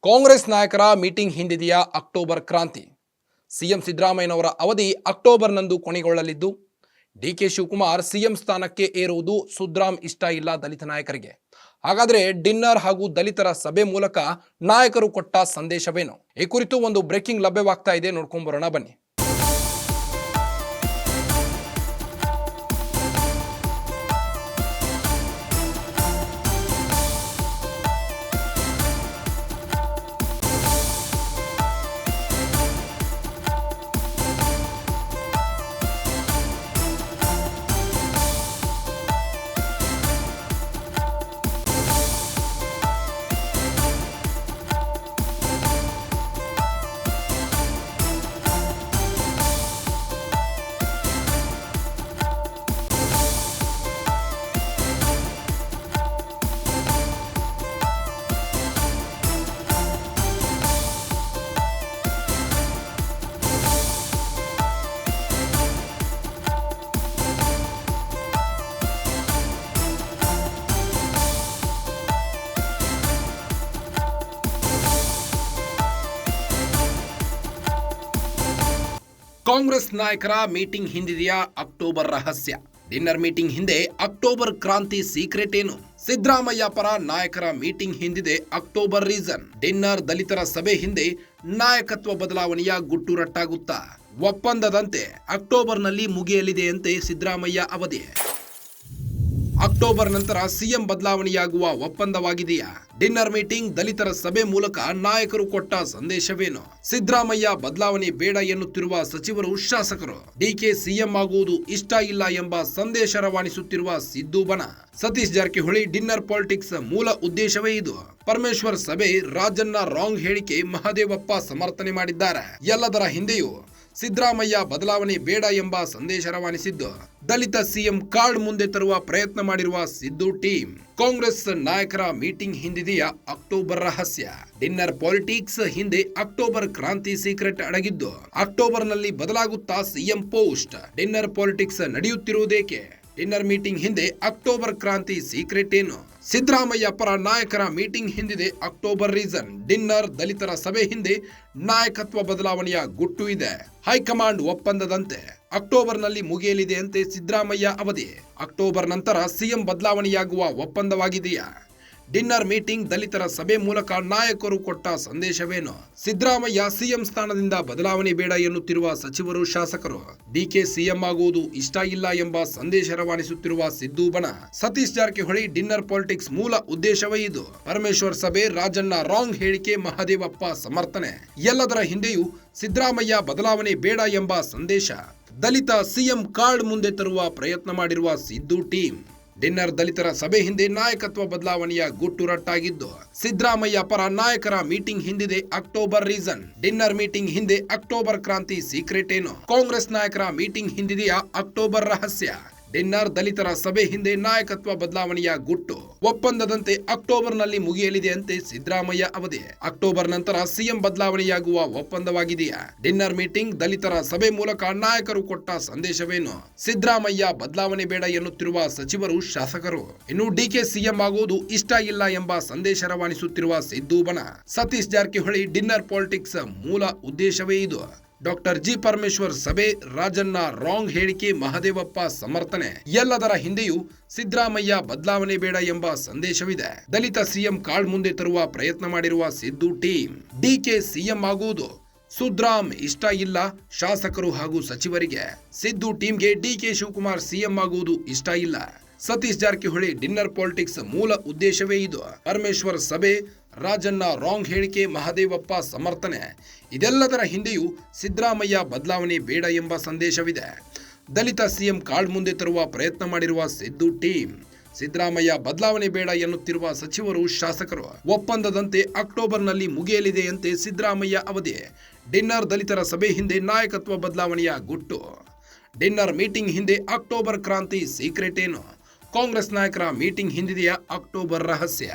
ಕಾಂಗ್ರೆಸ್ ನಾಯಕರ ಮೀಟಿಂಗ್ ಹಿಂದಿದೆಯಾ ಅಕ್ಟೋಬರ್ ಕ್ರಾಂತಿ? ಸಿಎಂ ಸಿದ್ದರಾಮಯ್ಯನವರ ಅವಧಿ ಅಕ್ಟೋಬರ್ನಂದು ಕೊನೆಗೊಳ್ಳಲಿದ್ದು, ಡಿಕೆ ಶಿವಕುಮಾರ್ ಸಿಎಂ ಸ್ಥಾನಕ್ಕೆ ಏರುವುದು ಸುದ್ರಾಮ್ ಇಷ್ಟ ಇಲ್ಲ ದಲಿತ ನಾಯಕರಿಗೆ. ಹಾಗಾದ್ರೆ ಡಿನ್ನರ್ ಹಾಗೂ ದಲಿತರ ಸಭೆ ಮೂಲಕ ನಾಯಕರು ಕೊಟ್ಟ ಸಂದೇಶವೇನು? ಈ ಕುರಿತು ಒಂದು ಬ್ರೇಕಿಂಗ್ ಲಭ್ಯವಾಗ್ತಾ ಇದೆ, ನೋಡ್ಕೊಂಡ್ ಬರೋಣ ಬನ್ನಿ. ಕಾಂಗ್ರೆಸ್ ನಾಯಕರ ಮೀಟಿಂಗ್ ಹಿಂದಿದೆಯಾ ಅಕ್ಟೋಬರ್ ರಹಸ್ಯ? ಡಿನ್ನರ್ ಮೀಟಿಂಗ್ ಹಿಂದೆ ಅಕ್ಟೋಬರ್ ಕ್ರಾಂತಿ ಸೀಕ್ರೆಟ್ ಏನು? ಸಿದ್ದರಾಮಯ್ಯ ಪರ ನಾಯಕರ ಮೀಟಿಂಗ್ ಹಿಂದಿದೆ ಅಕ್ಟೋಬರ್ ರೀಸನ್. ಡಿನ್ನರ್ ದಲಿತರ ಸಭೆ ಹಿಂದೆ ನಾಯಕತ್ವ ಬದಲಾವಣೆಯ ಗುಟ್ಟು ರಟ್ಟಾಗುತ್ತಾ? ಒಪ್ಪಂದದಂತೆ ಅಕ್ಟೋಬರ್ನಲ್ಲಿ ಮುಗಿಯಲಿದೆಯಂತೆ ಸಿದ್ದರಾಮಯ್ಯ ಅವಧಿ. ಅಕ್ಟೋಬರ್ ನಂತರ ಸಿಎಂ ಬದಲಾವಣೆಯಾಗುವ ಒಪ್ಪಂದವಾಗಿದೆಯಾ? ಡಿನ್ನರ್ ಮೀಟಿಂಗ್ ದಲಿತರ ಸಭೆ ಮೂಲಕ ನಾಯಕರು ಕೊಟ್ಟ ಸಂದೇಶವೇನು? ಸಿದ್ದರಾಮಯ್ಯ ಬದಲಾವಣೆ ಬೇಡ ಎನ್ನುತ್ತಿರುವ ಸಚಿವರು, ಶಾಸಕರು ಡಿಕೆ ಸಿಎಂ ಆಗುವುದು ಇಷ್ಟ ಇಲ್ಲ ಎಂಬ ಸಂದೇಶ ರವಾನಿಸುತ್ತಿರುವ ಸಿದ್ದು ಬಣ. ಸತೀಶ್ ಜಾರಕಿಹೊಳಿ ಡಿನ್ನರ್ ಪಾಲಿಟಿಕ್ಸ್ ಮೂಲ ಉದ್ದೇಶವೇ ಇದು. ಪರಮೇಶ್ವರ್ ಸಭೆ, ರಾಜಣ್ಣ ರಾಂಗ್ ಹೇಳಿಕೆ, ಮಹದೇವಪ್ಪ ಸಮರ್ಥನೆ ಮಾಡಿದ್ದಾರೆ. ಎಲ್ಲದರ ಹಿಂದೆಯೂ ಸಿದ್ದರಾಮಯ್ಯ ಬದಲಾವಣೆ ಬೇಡ ಎಂಬ ಸಂದೇಶ ರವಾನಿಸಿದ್ದು, ದಲಿತ ಸಿಎಂ ಕಾರ್ಡ್ ಮುಂದೆ ತರುವ ಪ್ರಯತ್ನ ಮಾಡಿರುವ ಸಿದ್ದು ಟೀಮ್. ಕಾಂಗ್ರೆಸ್ ನಾಯಕರ ಮೀಟಿಂಗ್ ಹಿಂದಿದೆಯಾ ಅಕ್ಟೋಬರ್ ರಹಸ್ಯ? ಡಿನ್ನರ್ ಪಾಲಿಟಿಕ್ಸ್ ಹಿಂದೆ ಅಕ್ಟೋಬರ್ ಕ್ರಾಂತಿ ಸೀಕ್ರೆಟ್ ಅಡಗಿದ್ದು, ಅಕ್ಟೋಬರ್ನಲ್ಲಿ ಬದಲಾಗುತ್ತಾ ಸಿಎಂ ಪೋಸ್ಟ್. ಡಿನ್ನರ್ ಪಾಲಿಟಿಕ್ಸ್ ನಡೆಯುತ್ತಿರುವುದೇಕೆ? ಡಿನ್ನರ್ ಮೀಟಿಂಗ್ ಹಿಂದೆ ಅಕ್ಟೋಬರ್ ಕ್ರಾಂತಿ ಸೀಕ್ರೆಟ್ ಏನು? ಸಿದ್ದರಾಮಯ್ಯ ಪರ ನಾಯಕರ ಮೀಟಿಂಗ್ ಹಿಂದಿದೆ ಅಕ್ಟೋಬರ್ ರೀಸನ್. ಡಿನ್ನರ್ ದಲಿತರ ಸಭೆ ಹಿಂದೆ ನಾಯಕತ್ವ ಬದಲಾವಣೆಯ ಗುಟ್ಟು ಇದೆ. ಹೈಕಮಾಂಡ್ ಒಪ್ಪಂದದಂತೆ ಅಕ್ಟೋಬರ್ನಲ್ಲಿ ಮುಗಿಯಲಿದೆಯಂತೆ ಸಿದ್ದರಾಮಯ್ಯ ಅವಧಿ. ಅಕ್ಟೋಬರ್ ನಂತರ ಸಿಎಂ ಬದಲಾವಣೆಯಾಗುವ ಒಪ್ಪಂದವಾಗಿದೆಯಾ? ಡಿನ್ನರ್ ಮೀಟಿಂಗ್ ದಲಿತರ ಸಭೆ ಮೂಲಕ ನಾಯಕರು ಕೊಟ್ಟ ಸಂದೇಶವೇನು? ಸಿದ್ದರಾಮಯ್ಯ ಸಿಎಂ ಸ್ಥಾನದಿಂದ ಬದಲಾವಣೆ ಬೇಡ ಎನ್ನುತ್ತಿರುವ ಸಚಿವರು, ಶಾಸಕರು ಡಿಕೆ ಸಿಎಂ ಆಗುವುದು ಇಷ್ಟ ಇಲ್ಲ ಎಂಬ ಸಂದೇಶ ರವಾನಿಸುತ್ತಿರುವ ಸಿದ್ದು ಬಣ. ಸತೀಶ್ ಜಾರಕಿಹೊಳಿ ಡಿನ್ನರ್ ಪಾಲಿಟಿಕ್ಸ್ ಮೂಲ ಉದ್ದೇಶವೇ ಇದು. ಪರಮೇಶ್ವರ್ ಸಭೆ, ರಾಜಣ್ಣ ರಾಂಗ್ ಹೇಳಿಕೆ, ಮಹದೇವಪ್ಪ ಸಮರ್ಥನೆ. ಎಲ್ಲದರ ಹಿಂದೆಯೂ ಸಿದ್ದರಾಮಯ್ಯ ಬದಲಾವಣೆ ಬೇಡ ಎಂಬ ಸಂದೇಶ. ದಲಿತ ಸಿಎಂ ಕಾರ್ಡ್ ಮುಂದೆ ತರುವ ಪ್ರಯತ್ನ ಮಾಡಿರುವ ಸಿದ್ದು ಟೀಮ್. ಡಿನ್ನರ್ ದಲಿತರ ಸಭೆ ಹಿಂದೆ ನಾಯಕತ್ವ ಬದಲಾವಣೆಯ ಗುಟ್ಟು ರಟ್ಟಾಗಿದ್ದು, ಸಿದ್ದರಾಮಯ್ಯ ಪರ ನಾಯಕರ ಮೀಟಿಂಗ್ ಹಿಂದಿದೆ ಅಕ್ಟೋಬರ್ ರೀಸನ್. ಡಿನ್ನರ್ ಮೀಟಿಂಗ್ ಹಿಂದೆ ಅಕ್ಟೋಬರ್ ಕ್ರಾಂತಿ ಸೀಕ್ರೆಟ್ ಏನು? ಕಾಂಗ್ರೆಸ್ ನಾಯಕರ ಮೀಟಿಂಗ್ ಹಿಂದಿದೆಯಾ ಅಕ್ಟೋಬರ್ ರಹಸ್ಯ? ಡಿನ್ನರ್ ದಲಿತರ ಸಭೆ ಹಿಂದೆ ನಾಯಕತ್ವ ಬದಲಾವಣೆಯ ಗುಟ್ಟು. ಒಪ್ಪಂದದಂತೆ ಅಕ್ಟೋಬರ್ನಲ್ಲಿ ಮುಗಿಯಲಿದೆಯಂತೆ ಸಿದ್ದರಾಮಯ್ಯ ಅವಧಿ. ಅಕ್ಟೋಬರ್ ನಂತರ ಸಿಎಂ ಬದಲಾವಣೆಯಾಗುವ ಒಪ್ಪಂದವಾಗಿದೆಯಾ? ಡಿನ್ನರ್ ಮೀಟಿಂಗ್ ದಲಿತರ ಸಭೆ ಮೂಲಕ ನಾಯಕರು ಕೊಟ್ಟ ಸಂದೇಶವೇನು? ಸಿದ್ದರಾಮಯ್ಯ ಬದಲಾವಣೆ ಬೇಡ ಎನ್ನುತ್ತಿರುವ ಸಚಿವರು, ಶಾಸಕರು ಇನ್ನು ಡಿಕೆ ಸಿಎಂ ಆಗುವುದು ಇಷ್ಟ ಇಲ್ಲ ಎಂಬ ಸಂದೇಶ ರವಾನಿಸುತ್ತಿರುವ ಸಿದ್ದು ಬಣ. ಸತೀಶ್ ಜಾರಕಿಹೊಳಿ ಡಿನ್ನರ್ ಪಾಲಿಟಿಕ್ಸ್ ಮೂಲ ಉದ್ದೇಶವೇ ಇದು. ಡಾಕ್ಟರ್ ಜಿ ಪರಮೇಶ್ವರ್ ಸಭೆ, ರಾಜಣ್ಣ ರಾಂಗ್ ಹೇಳಿಕೆ, ಮಹದೇವಪ್ಪ ಸಮರ್ಥನೆ. ಎಲ್ಲದರ ಹಿಂದೆಯೂ ಸಿದ್ದರಾಮಯ್ಯ ಬದಲಾವಣೆ ಬೇಡ ಎಂಬ ಸಂದೇಶವಿದೆ. ದಲಿತ ಸಿಎಂ ಕಾರ್ಡ್ ಮುಂದೆ ತರುವ ಪ್ರಯತ್ನ ಮಾಡಿರುವ ಸಿದ್ದು ಟೀಮ್. ಡಿಕೆ ಸಿಎಂ ಆಗುವುದು ಸುದ್ರಾಮ್ ಇಷ್ಟ ಇಲ್ಲ ಶಾಸಕರು ಹಾಗೂ ಸಚಿವರಿಗೆ. ಸಿದ್ದು ಟೀಮ್ಗೆ ಡಿಕೆ ಶಿವಕುಮಾರ್ ಸಿಎಂ ಆಗುವುದು ಇಷ್ಟ ಇಲ್ಲ. ಸತೀಶ್ ಜಾರಕಿಹೊಳಿ ಡಿನ್ನರ್ ಪಾಲಿಟಿಕ್ಸ್ ಮೂಲ ಉದ್ದೇಶವೇ ಇದು. ಪರಮೇಶ್ವರ್ ಸಭೆ, ರಾಜಣ್ಣ ರಾಂಗ್ ಹೇಳಿಕೆ, ಮಹದೇವಪ್ಪ ಸಮರ್ಥನೆ. ಇದೆಲ್ಲದರ ಹಿಂದೆಯೂ ಸಿದ್ದರಾಮಯ್ಯ ಬದಲಾವಣೆ ಬೇಡ ಎಂಬ ಸಂದೇಶವಿದೆ. ದಲಿತ ಸಿಎಂ ಕಾರ್ಡ್ ಮುಂದೆ ತರುವ ಪ್ರಯತ್ನ ಮಾಡಿರುವ ಸಿದ್ದು ಟೀಮ್. ಸಿದ್ದರಾಮಯ್ಯ ಬದಲಾವಣೆ ಬೇಡ ಎನ್ನುತ್ತಿರುವ ಸಚಿವರು, ಶಾಸಕರು ಒಪ್ಪಂದದಂತೆ ಅಕ್ಟೋಬರ್ನಲ್ಲಿ ಮುಗಿಯಲಿದೆಯಂತೆ ಸಿದ್ದರಾಮಯ್ಯ ಅವಧಿ. ಡಿನ್ನರ್ ದಲಿತರ ಸಭೆ ಹಿಂದೆ ನಾಯಕತ್ವ ಬದಲಾವಣೆಯ ಗುಟ್ಟು. ಡಿನ್ನರ್ ಮೀಟಿಂಗ್ ಹಿಂದೆ ಅಕ್ಟೋಬರ್ ಕ್ರಾಂತಿ ಸೀಕ್ರೆಟ್ ಏನು? ಕಾಂಗ್ರೆಸ್ ನಾಯಕರ ಮೀಟಿಂಗ್ ಹಿಂದಿದೆಯಾ ಅಕ್ಟೋಬರ್ ರಹಸ್ಯ?